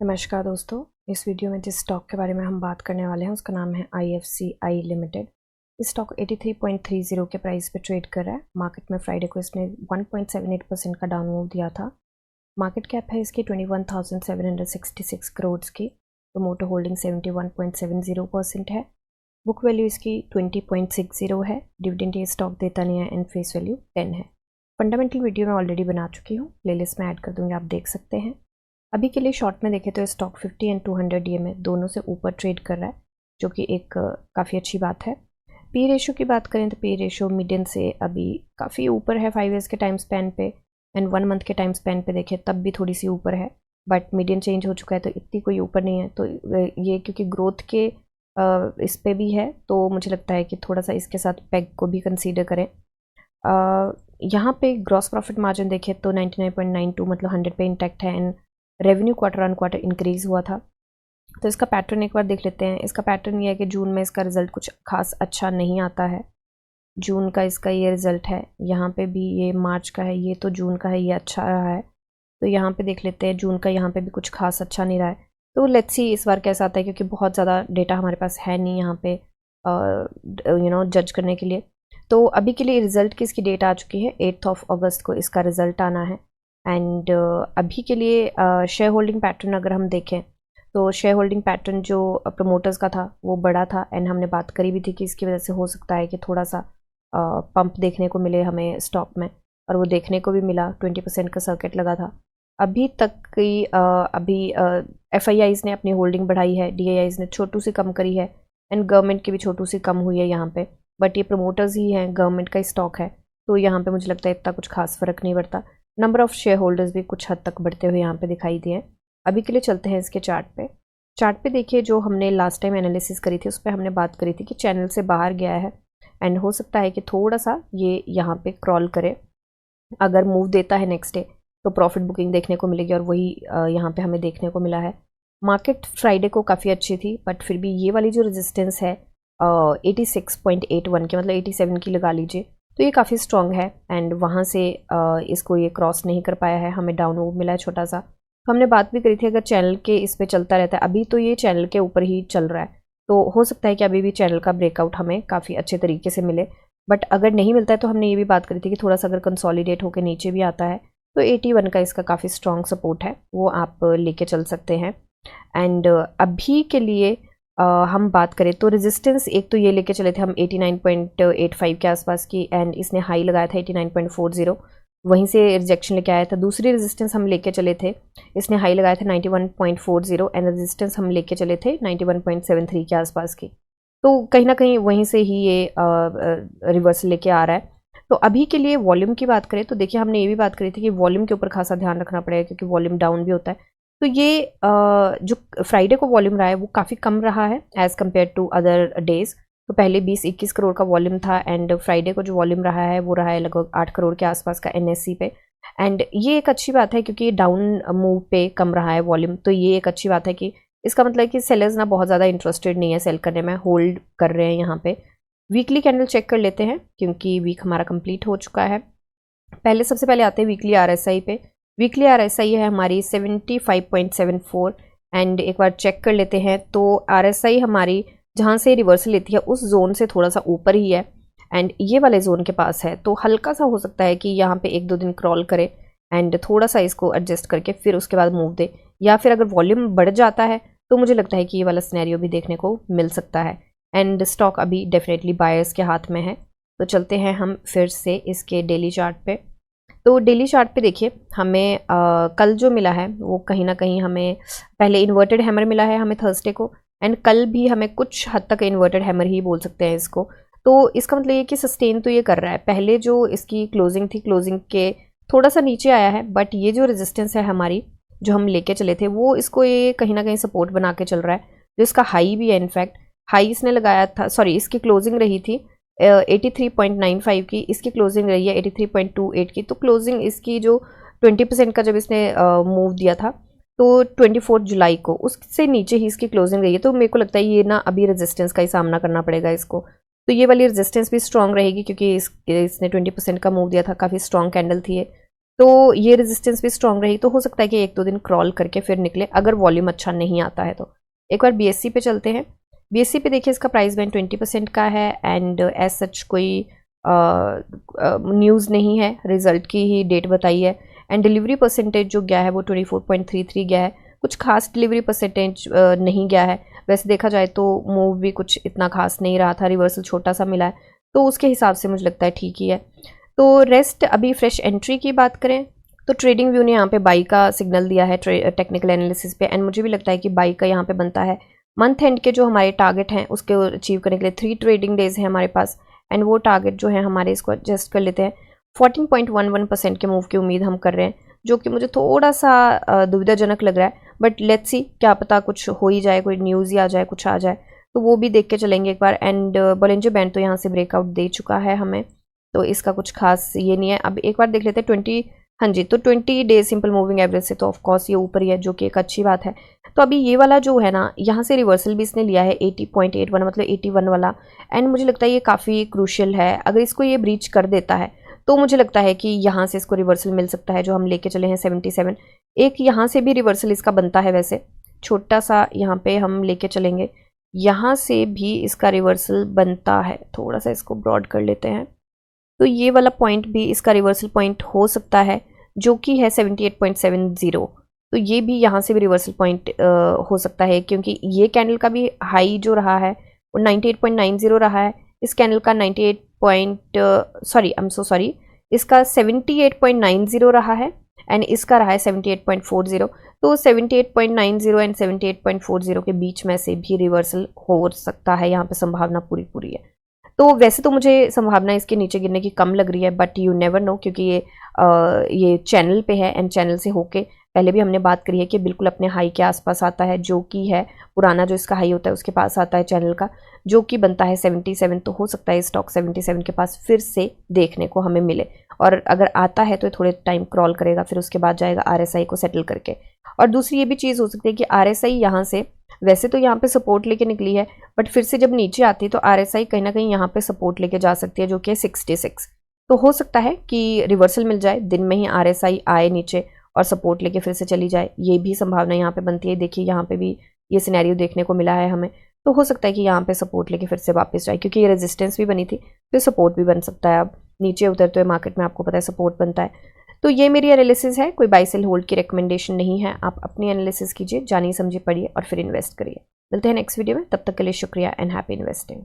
नमस्कार दोस्तों, इस वीडियो में जिस स्टॉक के बारे में हम बात करने वाले हैं उसका नाम है IFCI लिमिटेड। इस स्टॉक 83.30 के प्राइस पे ट्रेड कर रहा है। मार्केट में फ्राइडे को इसने 1.78% का डाउन मूव दिया था। मार्केट कैप है इसकी 21,766 करोड़ की। प्रमोटर होल्डिंग 71.70% है। बुक वैल्यू इसकी 20.60 है। डिविडेंड ये स्टॉक देता नहीं है एंड फेस वैल्यू 10 है। फंडामेंटल वीडियो मैं ऑलरेडी बना चुकी हूँ, प्लेलिस्ट में ऐड कर दूँगी, आप देख सकते हैं। अभी के लिए शॉर्ट में देखें तो स्टॉक 50 एंड 200 DMA दोनों से ऊपर ट्रेड कर रहा है, जो कि एक काफ़ी अच्छी बात है। पी रेशो की बात करें तो पी रेशो मीडियन से अभी काफ़ी ऊपर है 5 ईयर्स के टाइम स्पैन पे, एंड 1 मंथ के टाइम स्पैन पे देखें तब भी थोड़ी सी ऊपर है, बट मीडियन चेंज हो चुका है तो इतनी कोई ऊपर नहीं है। तो ये क्योंकि ग्रोथ के इस पे भी है तो मुझे लगता है कि थोड़ा सा इसके साथ पेग को भी कंसीडर करें। यहाँ पे ग्रॉस प्रॉफिट मार्जिन देखें तो 99.92 मतलब 100 पे इंटैक्ट है, and revenue quarter on quarter increase हुआ था। तो इसका पैटर्न एक बार देख लेते हैं। इसका पैटर्न ये है कि जून में इसका रिजल्ट कुछ खास अच्छा नहीं आता है। जून का इसका ये रिजल्ट है, यहाँ पे भी ये मार्च का है, ये तो जून का है, ये अच्छा रहा है। तो यहाँ पे देख लेते हैं जून का, यहाँ पे भी कुछ खास अच्छा नहीं रहा है। तो लेट्स सी इस बार कैसा आता है, क्योंकि बहुत ज़्यादा डेटा हमारे पास है नहीं यहाँ पे जज करने के लिए। तो अभी के लिए रिजल्ट की इसकी डेट आ चुकी है, 8 अगस्त को इसका रिजल्ट आना है। एंड अभी के लिए शेयर होल्डिंग पैटर्न अगर हम देखें तो शेयर होल्डिंग पैटर्न जो प्रमोटर्स का था वो बड़ा था, एंड हमने बात करी भी थी कि इसकी वजह से हो सकता है कि थोड़ा सा पंप देखने को मिले हमें स्टॉक में, और वो देखने को भी मिला। 20% का सर्किट लगा था। अभी तक की अभी FIIs ने अपनी होल्डिंग बढ़ाई है, DIIs ने छोटू सी कम करी है, एंड गवर्नमेंट की भी छोटू सी कम हुई है यहाँ पे, बट ये प्रमोटर्स ही हैं, गवर्नमेंट का स्टॉक है, तो यहाँ पे मुझे लगता है इतना कुछ खास फर्क नहीं पड़ता। नंबर ऑफ शेयर होल्डर्स भी कुछ हद तक बढ़ते हुए यहाँ पे दिखाई दिए। अभी के लिए चलते हैं इसके चार्ट पे। चार्ट पे देखिए, जो हमने लास्ट टाइम एनालिसिस करी थी उस पर हमने बात करी थी कि चैनल से बाहर गया है, एंड हो सकता है कि थोड़ा सा ये यहाँ पे क्रॉल करे। अगर मूव देता है नेक्स्ट डे तो प्रॉफिट बुकिंग देखने को मिलेगी, और वही यहाँ पे हमें देखने को मिला है। मार्केट फ्राइडे को काफ़ी अच्छी थी, बट फिर भी ये वाली जो रेजिस्टेंस है 86.81 की, मतलब 87 की लगा लीजिए, तो ये काफ़ी स्ट्रॉन्ग है, एंड वहाँ से इसको ये क्रॉस नहीं कर पाया है, हमें डाउन मूव मिला है छोटा सा। तो हमने बात भी करी थी अगर चैनल के इस पे चलता रहता है, अभी तो ये चैनल के ऊपर ही चल रहा है, तो हो सकता है कि अभी भी चैनल का ब्रेकआउट हमें काफ़ी अच्छे तरीके से मिले। बट अगर नहीं मिलता है तो हमने ये भी बात करी थी कि थोड़ा सा अगर कंसोलिडेट होकर नीचे भी आता है तो 81 का इसका काफ़ी स्ट्रॉन्ग सपोर्ट है, वो आप लेके चल सकते हैं। एंड अभी के लिए हम बात करें तो रेजिस्टेंस एक तो ये लेके चले थे हम 89.85 के आसपास की, एंड इसने हाई लगाया था 89.40, वहीं से रिजेक्शन लेके आया था। दूसरी रेजिस्टेंस हम लेके चले थे, इसने हाई लगाया था 91.40, एंड रेजिस्टेंस हम लेके चले थे 91.73 के आसपास की। तो कहीं ना कहीं वहीं से ही ये रिवर्सल लेके आ रहा है। तो अभी के लिए वॉल्यूम की बात करें तो देखिए, हमने ये भी बात करी थी कि वॉल्यूम के ऊपर खासा ध्यान रखना पड़ेगा, क्योंकि वॉल्यूम डाउन भी होता है। तो ये जो फ्राइडे को वॉल्यूम रहा है वो काफ़ी कम रहा है as compare to other days. तो पहले 20-21 करोड़ का वॉल्यूम था, एंड फ्राइडे को जो वॉल्यूम रहा है वो रहा है लगभग 8 करोड़ के आसपास का NSE पे। एंड ये एक अच्छी बात है, क्योंकि डाउन मूव पे कम रहा है वॉल्यूम, तो ये एक अच्छी बात है कि इसका मतलब है कि सेलर्स ना बहुत ज़्यादा इंटरेस्टेड नहीं है सेल करने में, होल्ड कर रहे हैं यहाँ पे। वीकली कैंडल चेक कर लेते हैं, क्योंकि वीक हमारा कंप्लीट हो चुका है। पहले सबसे पहले आते हैं वीकली RSI पे। वीकली RSI है हमारी 75.74, एंड एक बार चेक कर लेते हैं तो RSI हमारी जहाँ से रिवर्सल लेती है उस जोन से थोड़ा सा ऊपर ही है, एंड ये वाले जोन के पास है। तो हल्का सा हो सकता है कि यहाँ पे 1-2 दिन क्रॉल करे, एंड थोड़ा सा इसको एडजस्ट करके फिर उसके बाद मूव दे, या फिर अगर वॉल्यूम बढ़ जाता है तो मुझे लगता है कि ये वाला सिनेरियो भी देखने को मिल सकता है। एंड स्टॉक अभी डेफिनेटली बायर्स के हाथ में है। तो चलते हैं हम फिर से इसके डेली चार्ट पे। तो डेली चार्ट पे देखिए, हमें कल जो मिला है वो कहीं ना कहीं हमें पहले इन्वर्टेड हैमर मिला है हमें थर्सडे को, एंड कल भी हमें कुछ हद तक इन्वर्टेड हैमर ही बोल सकते हैं इसको। तो इसका मतलब ये कि सस्टेन तो ये कर रहा है। पहले जो इसकी क्लोजिंग थी, क्लोजिंग के थोड़ा सा नीचे आया है, बट ये जो रेजिस्टेंस है हमारी जो हम लेके चले थे वो इसको ये कहीं ना कहीं सपोर्ट बना के चल रहा है। जो इसका हाई भी है, इनफैक्ट हाई इसने लगाया था, सॉरी इसकी क्लोजिंग रही थी 83.95 की, इसकी क्लोजिंग रही है 83.28 की। तो क्लोजिंग इसकी जो 20% का जब इसने मूव दिया था तो 24 जुलाई को उससे नीचे ही इसकी क्लोजिंग रही है। तो मेरे को लगता है ये ना अभी रेजिस्टेंस का ही सामना करना पड़ेगा इसको। तो ये वाली रेजिस्टेंस भी स्ट्रांग रहेगी, क्योंकि इसने 20% का मूव दिया था, काफ़ी स्ट्रांग कैंडल थी ये। तो ये रेजिस्टेंस भी स्ट्रांग रही, तो हो सकता है कि 1-2 दिन क्रॉल करके फिर निकले अगर वॉल्यूम अच्छा नहीं आता है तो। एक बार BSE पे चलते हैं। BSE पे देखिए इसका प्राइस बैंड 20% का है एंड एज सच कोई न्यूज़ नहीं है, रिजल्ट की ही डेट बताई है एंड डिलीवरी परसेंटेज जो गया है वो 24.33 गया है। कुछ खास डिलीवरी परसेंटेज नहीं गया है। वैसे देखा जाए तो मूव भी कुछ इतना खास नहीं रहा था, रिवर्सल छोटा सा मिला है, तो उसके हिसाब से मुझे लगता है ठीक ही है। तो रेस्ट अभी फ्रेश एंट्री की बात करें तो ट्रेडिंग व्यू ने यहाँ पे बाई का सिग्नल दिया है टेक्निकल एनालिसिस पे एंड मुझे भी लगता है कि बाई का यहाँ पे बनता है। मंथ एंड के जो हमारे टारगेट हैं उसके अचीव करने के लिए 3 ट्रेडिंग डेज हैं हमारे पास एंड वो टारगेट जो है हमारे, इसको एडजस्ट कर लेते हैं, 14.11% के मूव की उम्मीद हम कर रहे हैं, जो कि मुझे थोड़ा सा दुविधाजनक लग रहा है, बट लेट्स सी, क्या पता कुछ हो ही जाए, कोई न्यूज़ ही आ जाए, कुछ आ जाए, तो वो भी देख के चलेंगे एक बार। एंड बोलिंजर बैंड तो यहाँ से ब्रेकआउट दे चुका है हमें, तो इसका कुछ खास ये नहीं है। अब एक बार देख लेते हैं 20, हाँ जी, तो 20 डेज सिंपल मूविंग एवरेज से तो ऑफकोर्स ये ऊपर ही है, जो कि एक अच्छी बात है। तो अभी ये वाला जो है ना, यहाँ से रिवर्सल भी इसने लिया है 80.81, मतलब 81 वाला, एंड मुझे लगता है ये काफ़ी क्रूशियल है। अगर इसको ये ब्रीच कर देता है तो मुझे लगता है कि यहाँ से इसको रिवर्सल मिल सकता है, जो हम लेके चले हैं 77। एक यहाँ से भी रिवर्सल इसका बनता है, वैसे छोटा सा यहाँ पे हम लेके चलेंगे, यहाँ से भी इसका रिवर्सल बनता है। थोड़ा सा इसको ब्रॉड कर लेते हैं, तो ये वाला पॉइंट भी इसका रिवर्सल पॉइंट हो सकता है, जो कि है 78.70। तो ये भी यहाँ से भी रिवर्सल पॉइंट हो सकता है, क्योंकि ये कैंडल का भी हाई जो रहा है वो 98.90 रहा है, इस कैंडल का 98 इसका 78.90 रहा है एंड इसका रहा है 78.40। तो 78.90 एंड 78.40 के बीच में से भी रिवर्सल हो सकता है, यहाँ पे संभावना पूरी है। तो वैसे तो मुझे संभावना इसके नीचे गिरने की कम लग रही है, बट यू नेवर नो, क्योंकि ये चैनल पे है एंड चैनल से होके पहले भी हमने बात करी है कि बिल्कुल अपने हाई के आसपास आता है, जो कि है पुराना जो इसका हाई होता है उसके पास आता है चैनल का, जो कि बनता है 77। तो हो सकता है स्टॉक 77 के पास फिर से देखने को हमें मिले, और अगर आता है तो थोड़े टाइम क्रॉल करेगा, फिर उसके बाद जाएगा RSI को सेटल करके। और दूसरी ये भी चीज़ हो सकती है कि RSI यहाँ से, वैसे तो यहाँ पे सपोर्ट लेके निकली है, बट फिर से जब नीचे आती है तो RSI कहीं ना कहीं यहाँ पे सपोर्ट लेके जा सकती है, जो कि है 66। तो हो सकता है कि रिवर्सल मिल जाए, दिन में ही RSI आए नीचे और सपोर्ट लेके फिर से चली जाए, ये भी संभावना यहाँ पे बनती है। देखिए यहाँ पे भी ये सिनेरियो देखने को मिला है हमें, तो हो सकता है कि यहाँ पे सपोर्ट लेके फिर से वापस जाए, क्योंकि ये रेजिस्टेंस भी बनी थी तो सपोर्ट भी बन सकता है। अब नीचे उतरते हुए मार्केट में आपको पता है सपोर्ट बनता है। तो ये मेरी एनालिसिस है, कोई बाय सेल होल्ड की रिकमेंडेशन नहीं है। आप अपनी एनालिसिस कीजिए, जानिए समझिए, पढ़िए और फिर इन्वेस्ट करिए। मिलते हैं नेक्स्ट वीडियो में, तब तक के लिए शुक्रिया एंड हैप्पी इन्वेस्टिंग।